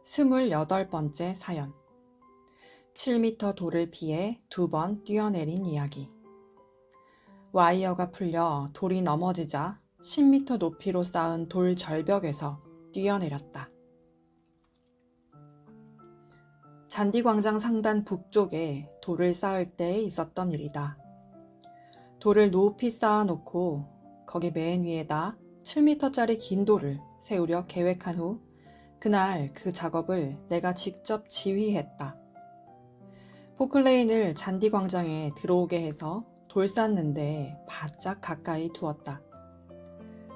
28번째 사연. 7m 돌을 피해 2번 뛰어내린 이야기. 와이어가 풀려 돌이 넘어지자 10m 높이로 쌓은 돌 절벽에서 뛰어내렸다. 잔디광장 상단 북쪽에 돌을 쌓을 때 있었던 일이다. 돌을 높이 쌓아놓고 거기 맨 위에다 7m짜리 긴 돌을 세우려 계획한 후 그날 그 작업을 내가 직접 지휘했다. 포클레인을 잔디광장에 들어오게 해서 돌 쌓는데 바짝 가까이 두었다.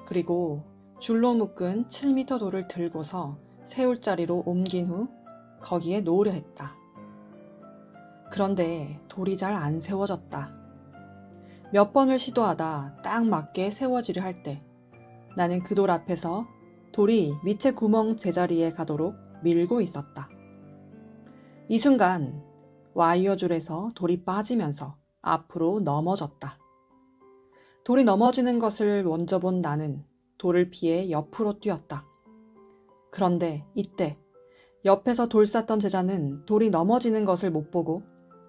그리고 줄로 묶은 7m 돌을 들고서 세울 자리로 옮긴 후 거기에 놓으려 했다. 그런데 돌이 잘 안 세워졌다. 몇 번을 시도하다 딱 맞게 세워지려 할 때 나는 그 돌 앞에서 돌이 밑에 구멍 제자리에 가도록 밀고 있었다. 이 순간 와이어 줄에서 돌이 빠지면서 앞으로 넘어졌다. 돌이 넘어지는 것을 먼저 본 나는 돌을 피해 옆으로 뛰었다. 그런데 이때 옆에서 돌 쌌던 제자는 돌이 넘어지는 것을 못 보고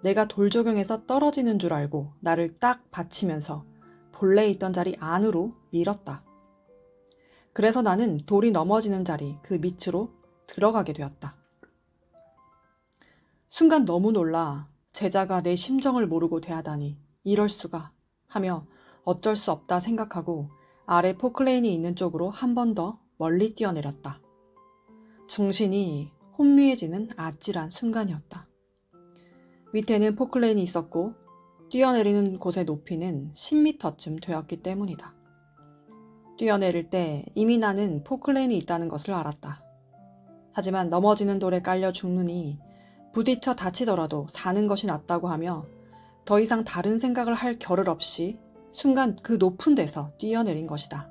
내가 돌 조경에서 떨어지는 줄 알고 나를 딱 받치면서 본래 있던 자리 안으로 밀었다. 그래서 나는 돌이 넘어지는 자리 그 밑으로 들어가게 되었다. 순간 너무 놀라 제자가 내 심정을 모르고 대하다니 이럴 수가 하며 어쩔 수 없다 생각하고 아래 포클레인이 있는 쪽으로 한 번 더 멀리 뛰어내렸다. 정신이 혼미해지는 아찔한 순간이었다. 밑에는 포클레인이 있었고 뛰어내리는 곳의 높이는 10m쯤 되었기 때문이다. 뛰어내릴 때 이미 나는 포클레인이 있다는 것을 알았다. 하지만 넘어지는 돌에 깔려 죽느니 부딪혀 다치더라도 사는 것이 낫다고 하며 더 이상 다른 생각을 할 겨를 없이 순간 그 높은 데서 뛰어내린 것이다.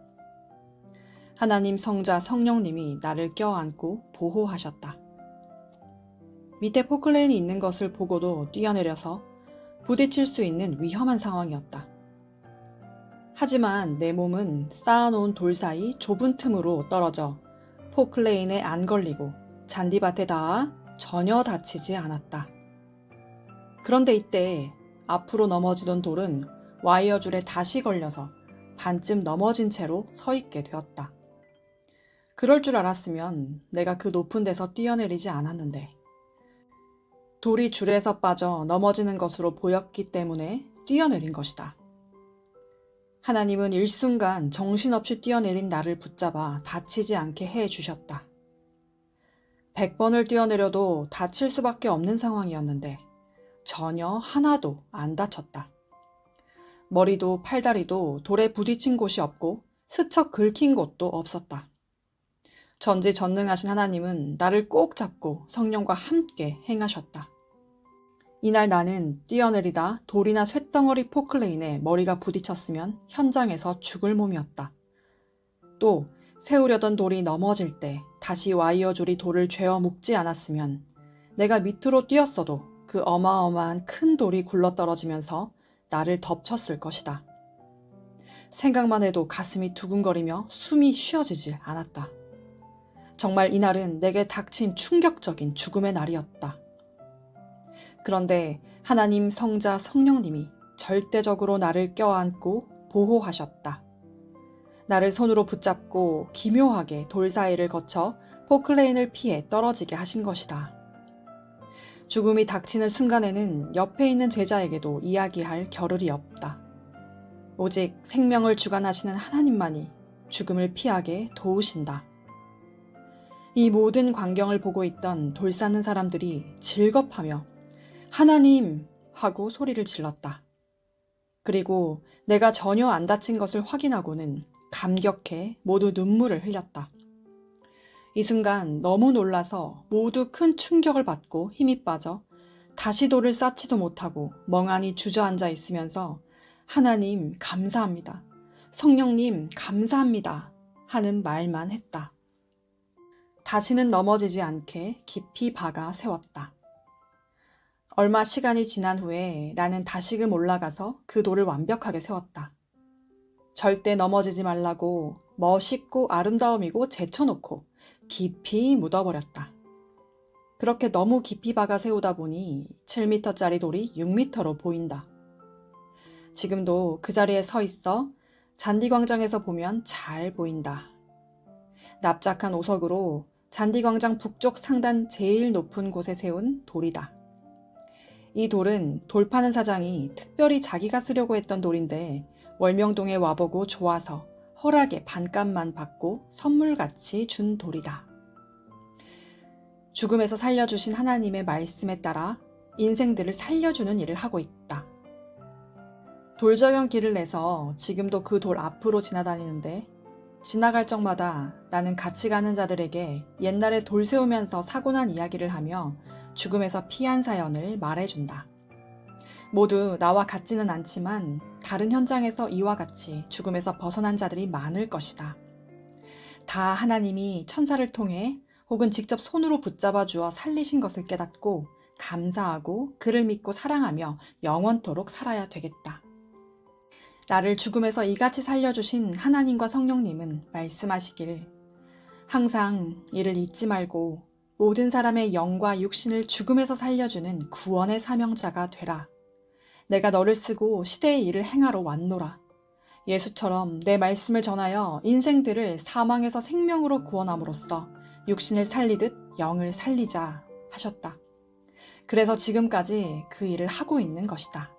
하나님 성자 성령님이 나를 껴안고 보호하셨다. 밑에 포클레인이 있는 것을 보고도 뛰어내려서 부딪힐 수 있는 위험한 상황이었다. 하지만 내 몸은 쌓아놓은 돌 사이 좁은 틈으로 떨어져 포클레인에 안 걸리고 잔디밭에 닿아 전혀 다치지 않았다. 그런데 이때 앞으로 넘어지던 돌은 와이어 줄에 다시 걸려서 반쯤 넘어진 채로 서 있게 되었다. 그럴 줄 알았으면 내가 그 높은 데서 뛰어내리지 않았는데 돌이 줄에서 빠져 넘어지는 것으로 보였기 때문에 뛰어내린 것이다. 하나님은 일순간 정신없이 뛰어내린 나를 붙잡아 다치지 않게 해주셨다. 100번을 뛰어내려도 다칠 수밖에 없는 상황이었는데 전혀 하나도 안 다쳤다. 머리도 팔다리도 돌에 부딪힌 곳이 없고 스쳐 긁힌 곳도 없었다. 전지전능하신 하나님은 나를 꼭 잡고 성령과 함께 행하셨다. 이날 나는 뛰어내리다 돌이나 쇳덩어리 포클레인에 머리가 부딪혔으면 현장에서 죽을 몸이었다. 또 세우려던 돌이 넘어질 때 다시 와이어 줄이 돌을 죄어 묶지 않았으면 내가 밑으로 뛰었어도 그 어마어마한 큰 돌이 굴러떨어지면서 나를 덮쳤을 것이다. 생각만 해도 가슴이 두근거리며 숨이 쉬어지질 않았다. 정말 이날은 내게 닥친 충격적인 죽음의 날이었다. 그런데 하나님 성자 성령님이 절대적으로 나를 껴안고 보호하셨다. 나를 손으로 붙잡고 기묘하게 돌 사이를 거쳐 포클레인을 피해 떨어지게 하신 것이다. 죽음이 닥치는 순간에는 옆에 있는 제자에게도 이야기할 겨를이 없다. 오직 생명을 주관하시는 하나님만이 죽음을 피하게 도우신다. 이 모든 광경을 보고 있던 돌 쌓는 사람들이 즐겁하며 하나님! 하고 소리를 질렀다. 그리고 내가 전혀 안 다친 것을 확인하고는 감격해 모두 눈물을 흘렸다. 이 순간 너무 놀라서 모두 큰 충격을 받고 힘이 빠져 다시 돌을 쌓지도 못하고 멍하니 주저앉아 있으면서 하나님 감사합니다. 성령님 감사합니다. 하는 말만 했다. 다시는 넘어지지 않게 깊이 박아 세웠다. 얼마 시간이 지난 후에 나는 다시금 올라가서 그 돌을 완벽하게 세웠다. 절대 넘어지지 말라고 멋있고 아름다움이고 제쳐놓고 깊이 묻어버렸다. 그렇게 너무 깊이 박아 세우다 보니 7m짜리 돌이 6m로 보인다. 지금도 그 자리에 서 있어 잔디광장에서 보면 잘 보인다. 납작한 오석으로 잔디광장 북쪽 상단 제일 높은 곳에 세운 돌이다. 이 돌은 돌 파는 사장이 특별히 자기가 쓰려고 했던 돌인데 월명동에 와보고 좋아서 허락에 반값만 받고 선물같이 준 돌이다. 죽음에서 살려주신 하나님의 말씀에 따라 인생들을 살려주는 일을 하고 있다. 돌저경 길을 내서 지금도 그 돌 앞으로 지나다니는데 지나갈 적마다 나는 같이 가는 자들에게 옛날에 돌 세우면서 사고 난 이야기를 하며 죽음에서 피한 사연을 말해준다. 모두 나와 같지는 않지만 다른 현장에서 이와 같이 죽음에서 벗어난 자들이 많을 것이다. 다 하나님이 천사를 통해 혹은 직접 손으로 붙잡아 주어 살리신 것을 깨닫고 감사하고 그를 믿고 사랑하며 영원토록 살아야 되겠다. 나를 죽음에서 이같이 살려주신 하나님과 성령님은 말씀하시길 항상 이를 잊지 말고 모든 사람의 영과 육신을 죽음에서 살려주는 구원의 사명자가 되라. 내가 너를 쓰고 시대의 일을 행하러 왔노라. 예수처럼 내 말씀을 전하여 인생들을 사망에서 생명으로 구원함으로써 육신을 살리듯 영을 살리자 하셨다. 그래서 지금까지 그 일을 하고 있는 것이다.